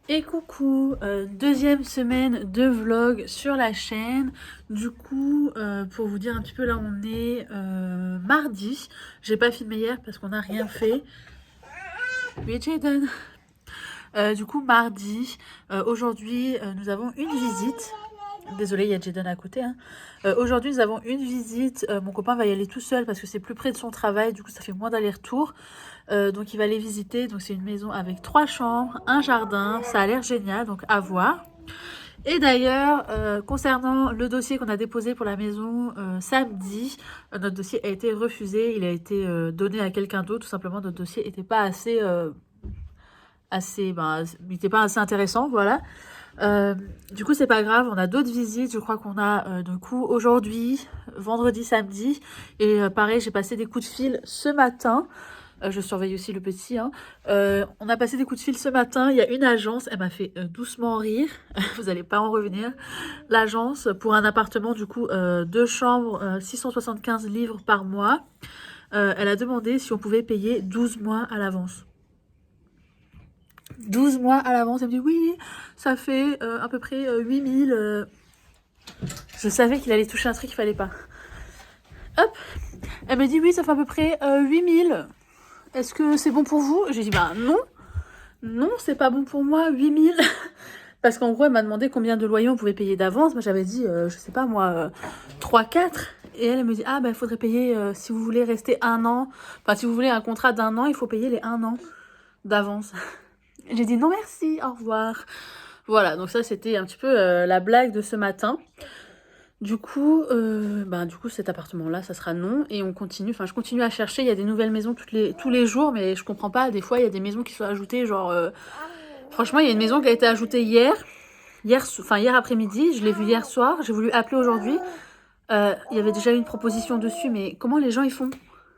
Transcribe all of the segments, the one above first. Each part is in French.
Et coucou, deuxième semaine de vlog sur la chaîne. Du coup, pour vous dire un petit peu, là on est mardi. J'ai pas filmé hier parce qu'on n'a rien fait. Oui, Jaden. Du coup, mardi, aujourd'hui, nous avons une visite. Désolée, il y a Jaden à côté. Hein. Aujourd'hui, nous avons une visite. Mon copain va y aller tout seul parce que c'est plus près de son travail. Du coup, ça fait moins d'aller-retour. Donc, il va aller visiter. Donc, c'est une maison avec 3 chambres, un jardin. Ça a l'air génial, donc à voir. Et d'ailleurs, concernant le dossier qu'on a déposé pour la maison samedi, notre dossier a été refusé. Il a été donné à quelqu'un d'autre. Tout simplement, notre dossier n'était pas assez... il n'était pas assez intéressant, voilà. Du coup, c'est pas grave, on a d'autres visites. Je crois qu'on a du coup aujourd'hui, vendredi, samedi. Et pareil, j'ai passé des coups de fil ce matin. Je surveille aussi le petit. Hein. On a passé des coups de fil ce matin. Il y a une agence, elle m'a fait doucement rire. Vous n'allez pas en revenir. L'agence pour un appartement, du coup, 2 chambres, 675 livres par mois. Elle a demandé si on pouvait payer 12 mois à l'avance. 12 mois à l'avance, elle me dit oui, ça fait à peu près 8000. Je savais qu'il allait toucher un truc qu'il fallait pas. Hop, elle me dit oui, ça fait à peu près 8000. Est-ce que c'est bon pour vous? J'ai dit bah non, non, c'est pas bon pour moi, 8000. Parce qu'en gros, elle m'a demandé combien de loyers on pouvait payer d'avance. Moi, j'avais dit, je sais pas moi, 3-4. Et elle me dit, ah ben, il faudrait payer, si vous voulez rester 1 an, enfin, si vous voulez un contrat d'1 an, il faut payer les 1 an d'avance. J'ai dit non merci, au revoir. Voilà, donc ça c'était un petit peu la blague de ce matin. Du coup, cet appartement-là, ça sera non. Et on continue, enfin je continue à chercher, il y a des nouvelles maisons tous les jours, mais je comprends pas, des fois il y a des maisons qui sont ajoutées, genre... franchement, il y a une maison qui a été ajoutée hier après-midi, je l'ai vue hier soir, j'ai voulu appeler aujourd'hui. Il y avait déjà eu une proposition dessus, mais comment les gens ils font?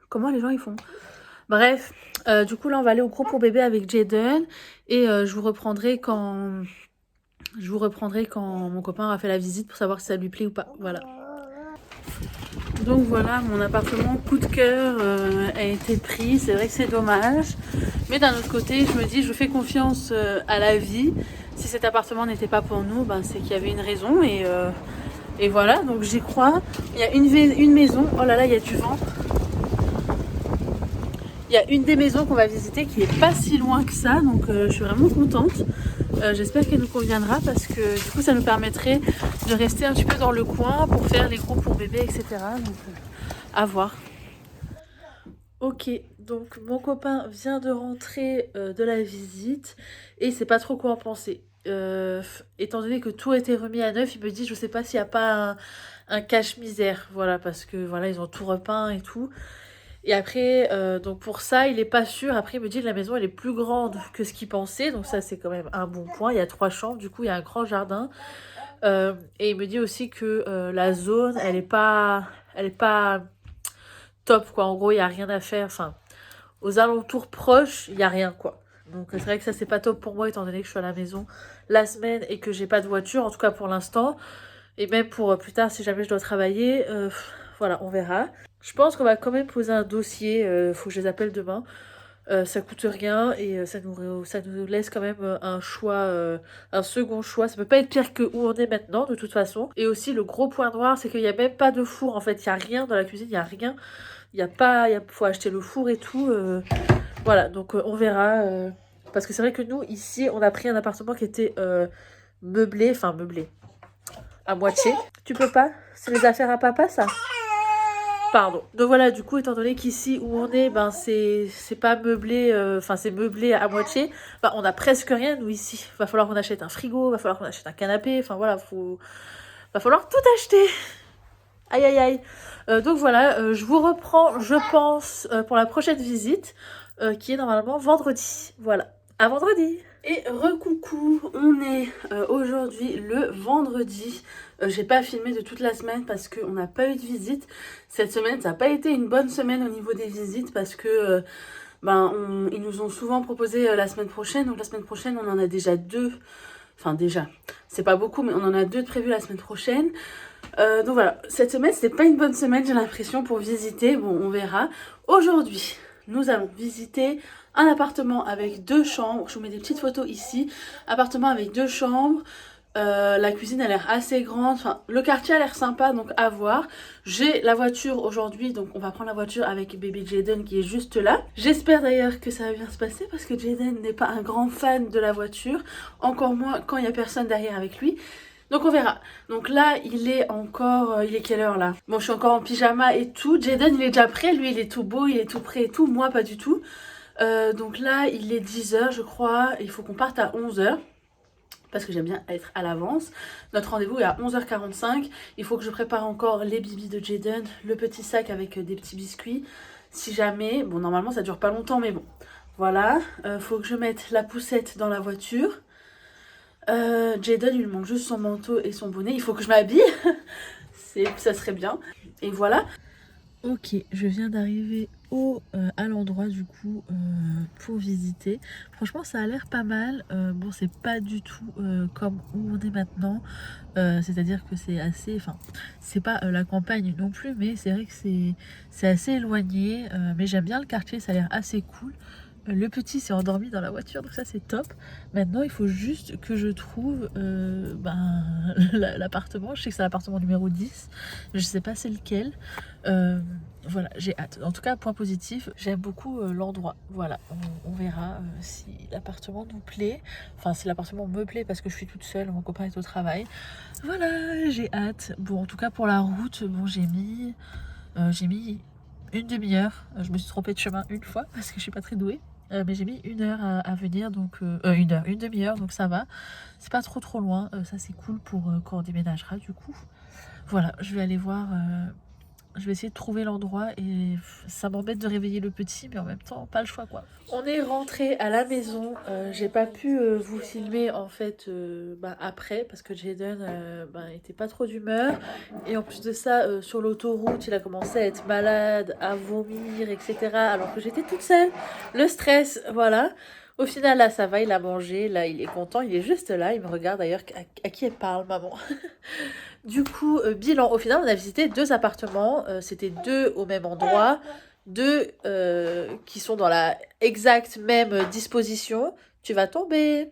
Comment les gens ils font? Bref, du coup là on va aller au gros pour bébé avec Jaden et je vous reprendrai quand mon copain aura fait la visite pour savoir si ça lui plaît ou pas. Voilà. Donc voilà, mon appartement coup de cœur a été pris. C'est vrai que c'est dommage, mais d'un autre côté je me dis je fais confiance à la vie. Si cet appartement n'était pas pour nous, ben, c'est qu'il y avait une raison et voilà, donc j'y crois. Il y a une maison, oh là là il y a du vent. Il y a une des maisons qu'on va visiter qui est pas si loin que ça, donc je suis vraiment contente. J'espère qu'elle nous conviendra parce que du coup ça nous permettrait de rester un petit peu dans le coin pour faire les groupes pour bébé, etc. Donc à voir. Ok, donc mon copain vient de rentrer de la visite et il sait pas trop quoi en penser. Étant donné que tout a été remis à neuf, il me dit je sais pas s'il n'y a pas un cache-misère, voilà, parce que voilà ils ont tout repeint et tout. Et après, donc pour ça, il est pas sûr. Après, il me dit que la maison, elle est plus grande que ce qu'il pensait. Donc ça, c'est quand même un bon point. Il y a 3 chambres, du coup, il y a un grand jardin. Et il me dit aussi que la zone, elle est pas top, quoi. En gros, il y a rien à faire. Enfin, aux alentours proches, il y a rien, quoi. Donc c'est vrai que ça, c'est pas top pour moi, étant donné que je suis à la maison la semaine et que j'ai pas de voiture, en tout cas pour l'instant. Et même pour plus tard, si jamais je dois travailler, voilà, on verra. Je pense qu'on va quand même poser un dossier, faut que je les appelle demain. Ça coûte rien et ça nous laisse quand même un choix, un second choix. Ça peut pas être pire que où on est maintenant, de toute façon. Et aussi, le gros point noir, c'est qu'il n'y a même pas de four. En fait, il n'y a rien dans la cuisine, il n'y a rien. Il y a pas, faut acheter le four et tout. Voilà, donc on verra. Parce que c'est vrai que nous, ici, on a pris un appartement qui était meublé, enfin meublé, à moitié. Tu peux pas? C'est les affaires à papa, ça? Pardon. Donc voilà, du coup, étant donné qu'ici où on est, ben c'est pas meublé, enfin c'est meublé à moitié, ben, on a presque rien nous ici. Va falloir qu'on achète un frigo, va falloir qu'on achète un canapé, enfin voilà, va falloir tout acheter. Aïe aïe aïe. Donc voilà, je vous reprends, je pense, pour la prochaine visite, qui est normalement vendredi. Voilà, à vendredi. Et recoucou, on est aujourd'hui le vendredi. J'ai pas filmé de toute la semaine parce qu'on n'a pas eu de visite. Cette semaine, ça n'a pas été une bonne semaine au niveau des visites parce que ils nous ont souvent proposé la semaine prochaine. Donc la semaine prochaine, on en a déjà 2. Enfin déjà, c'est pas beaucoup, mais on en a 2 de prévus la semaine prochaine. Donc voilà, cette semaine, c'était pas une bonne semaine, j'ai l'impression, pour visiter. Bon, on verra. Aujourd'hui, nous allons visiter un appartement avec 2 chambres. Je vous mets des petites photos ici. Appartement avec 2 chambres. La cuisine a l'air assez grande, enfin le quartier a l'air sympa, donc à voir. J'ai la voiture aujourd'hui, donc on va prendre la voiture avec bébé Jaden qui est juste là. J'espère d'ailleurs que ça va bien se passer parce que Jaden n'est pas un grand fan de la voiture, encore moins quand il n'y a personne derrière avec lui. Donc on verra. Donc là il est encore, il est quelle heure là? Bon, je suis encore en pyjama et tout. Jaden il est déjà prêt, lui il est tout beau, il est tout prêt et tout, moi pas du tout. Donc là il est 10 h je crois, il faut qu'on parte à 11 h. Parce que j'aime bien être à l'avance. Notre rendez-vous est à 11h45. Il faut que je prépare encore les bibis de Jaden, le petit sac avec des petits biscuits. Si jamais, bon normalement ça dure pas longtemps mais bon. Voilà, faut que je mette la poussette dans la voiture. Jaden il lui manque juste son manteau et son bonnet. Il faut que je m'habille. Ça serait bien. Et voilà. Ok, je viens d'arriver à l'endroit du coup pour visiter. Franchement ça a l'air pas mal. Bon c'est pas du tout comme où on est maintenant. C'est-à-dire que c'est assez... Enfin c'est pas la campagne non plus, mais c'est vrai que c'est assez éloigné. Mais j'aime bien le quartier, ça a l'air assez cool. Le petit s'est endormi dans la voiture, donc ça c'est top. Maintenant il faut juste que je trouve l'appartement. Je sais que c'est l'appartement numéro 10. Je sais pas c'est lequel. Voilà, j'ai hâte. En tout cas, point positif, j'aime beaucoup l'endroit. Voilà, on verra si l'appartement nous plaît. Enfin, si l'appartement me plaît parce que je suis toute seule, mon copain est au travail. Voilà, j'ai hâte. Bon, en tout cas pour la route, bon j'ai mis une demi-heure. Je me suis trompée de chemin une fois parce que je suis pas très douée. Mais j'ai mis 1 heure à venir, donc une demi-heure, donc ça va. C'est pas trop loin, ça c'est cool pour quand on déménagera du coup. Voilà, je vais aller voir, je vais essayer de trouver l'endroit et ça m'embête de réveiller le petit, mais en même temps, pas le choix quoi. On est rentré à la maison, j'ai pas pu vous filmer en fait après parce que Jaden était pas trop d'humeur et en plus de ça, sur l'autoroute, il a commencé à être malade, à vomir, etc. alors que j'étais toute seule. Le stress, voilà. Au final, là, ça va, il a mangé, là, il est content, il est juste là, il me regarde d'ailleurs, à qui elle parle, maman. Du coup, bilan, au final, on a visité 2 appartements, c'était 2 au même endroit, 2 qui sont dans la exacte même disposition. Tu vas tomber.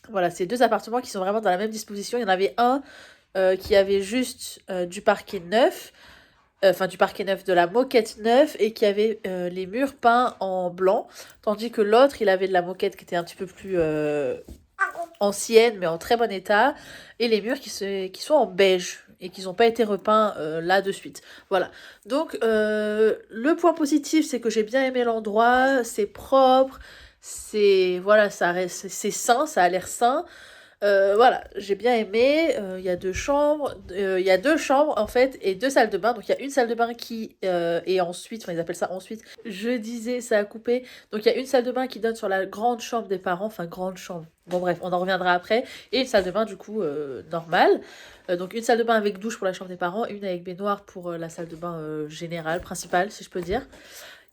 Voilà, c'est 2 appartements qui sont vraiment dans la même disposition. Il y en avait un qui avait juste du parquet neuf, enfin du parquet neuf, de la moquette neuve et qui avait les murs peints en blanc, tandis que l'autre, il avait de la moquette qui était un petit peu plus ancienne mais en très bon état et les murs qui sont en beige et qui n'ont pas été repeints là de suite. Voilà, donc le point positif c'est que j'ai bien aimé l'endroit, c'est propre, c'est voilà, c'est sain, ça a l'air sain. Voilà, j'ai bien aimé. Il y a 2 chambres. Il y a 2 chambres en fait et 2 salles de bain. Donc il y a une salle de bain qui est ensuite, enfin ils appellent ça ensuite. Je disais, ça a coupé. Donc il y a une salle de bain qui donne sur la grande chambre des parents. Enfin grande chambre. Bon bref, on en reviendra après. Et une salle de bain du coup normale. Donc une salle de bain avec douche pour la chambre des parents, une avec baignoire pour la salle de bain générale, principale si je peux dire.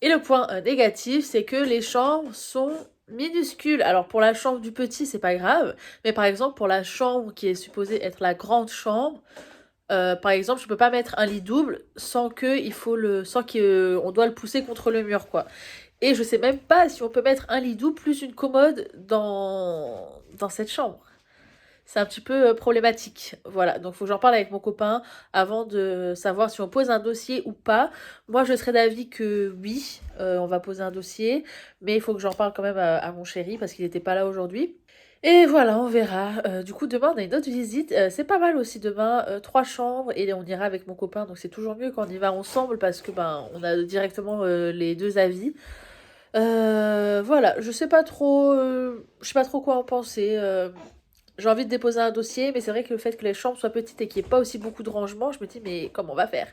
Et le point négatif, c'est que les chambres sont minuscules. Alors pour la chambre du petit, c'est pas grave, mais par exemple pour la chambre qui est supposée être la grande chambre, par exemple, je peux pas mettre un lit double sans qu'on doit le pousser contre le mur quoi. Et je sais même pas si on peut mettre un lit double plus une commode dans cette chambre. C'est un petit peu problématique. Voilà, donc il faut que j'en parle avec mon copain avant de savoir si on pose un dossier ou pas. Moi, je serais d'avis que oui, on va poser un dossier, mais il faut que j'en parle quand même à mon chéri parce qu'il n'était pas là aujourd'hui. Et voilà, on verra. Du coup, demain, on a une autre visite. C'est pas mal aussi demain. 3 chambres et on ira avec mon copain. Donc c'est toujours mieux quand on y va ensemble parce que on a directement les 2 avis. Voilà, je sais pas trop quoi en penser. J'ai envie de déposer un dossier, mais c'est vrai que le fait que les chambres soient petites et qu'il n'y ait pas aussi beaucoup de rangement, je me dis, mais comment on va faire?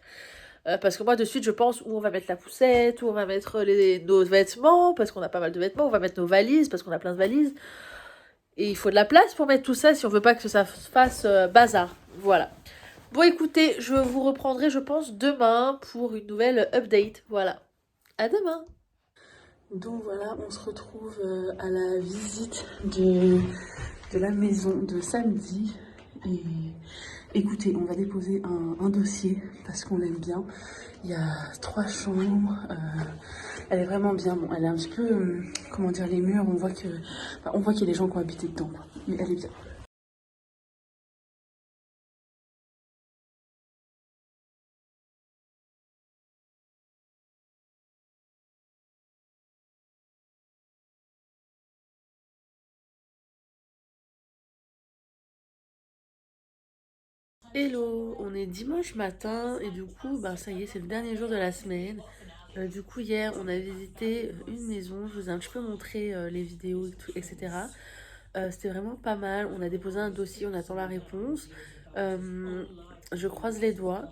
Parce que moi, de suite, je pense où on va mettre la poussette, où on va mettre nos vêtements, parce qu'on a pas mal de vêtements, on va mettre nos valises, parce qu'on a plein de valises. Et il faut de la place pour mettre tout ça si on veut pas que ça fasse bazar. Voilà. Bon, écoutez, je vous reprendrai, je pense, demain pour une nouvelle update. Voilà. À demain! Donc voilà, on se retrouve à la visite de la maison de samedi. Et écoutez, on va déposer un dossier parce qu'on l'aime bien. Il y a 3 chambres. Elle est vraiment bien. Bon, elle est un petit peu, comment dire, les murs, on voit que, enfin, on voit qu'il y a des gens qui ont habité dedans, quoi. Mais elle est bien. Hello, on est dimanche matin et du coup, bah, ça y est, c'est le dernier jour de la semaine. Du coup, hier, on a visité une maison. Je vous ai un petit peu montré les vidéos, et tout, etc. C'était vraiment pas mal. On a déposé un dossier, on attend la réponse. Euh, je croise les doigts.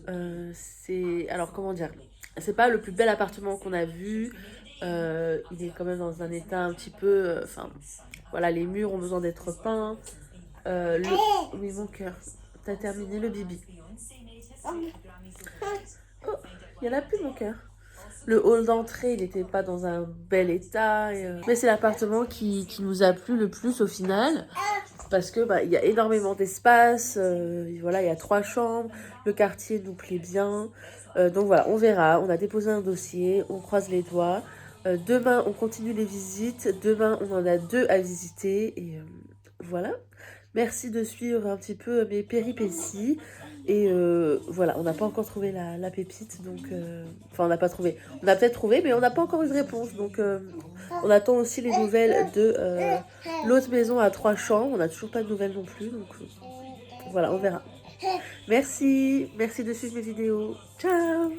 Alors, comment dire? C'est pas le plus bel appartement qu'on a vu. Il est quand même dans un état un petit peu. Enfin, voilà, les murs ont besoin d'être peints. Euh, le... Oui, mon cœur. T'as terminé le bibi. Oh, il y en a plus, mon cœur. Le hall d'entrée, il n'était pas dans un bel état. Mais c'est l'appartement qui nous a plu le plus au final. Parce que il y a énormément d'espace. Voilà, il y a 3 chambres. Le quartier nous plaît bien. Donc voilà, on verra. On a déposé un dossier. On croise les doigts. Demain, on continue les visites. Demain, on en a 2 à visiter. Et voilà. Merci de suivre un petit peu mes péripéties. Et voilà, on n'a pas encore trouvé la pépite, donc... Enfin, on n'a pas trouvé. On a peut-être trouvé, mais on n'a pas encore eu de réponse. Donc, on attend aussi les nouvelles de l'autre maison à 3 chambres. On n'a toujours pas de nouvelles non plus, donc voilà, on verra. Merci de suivre mes vidéos. Ciao!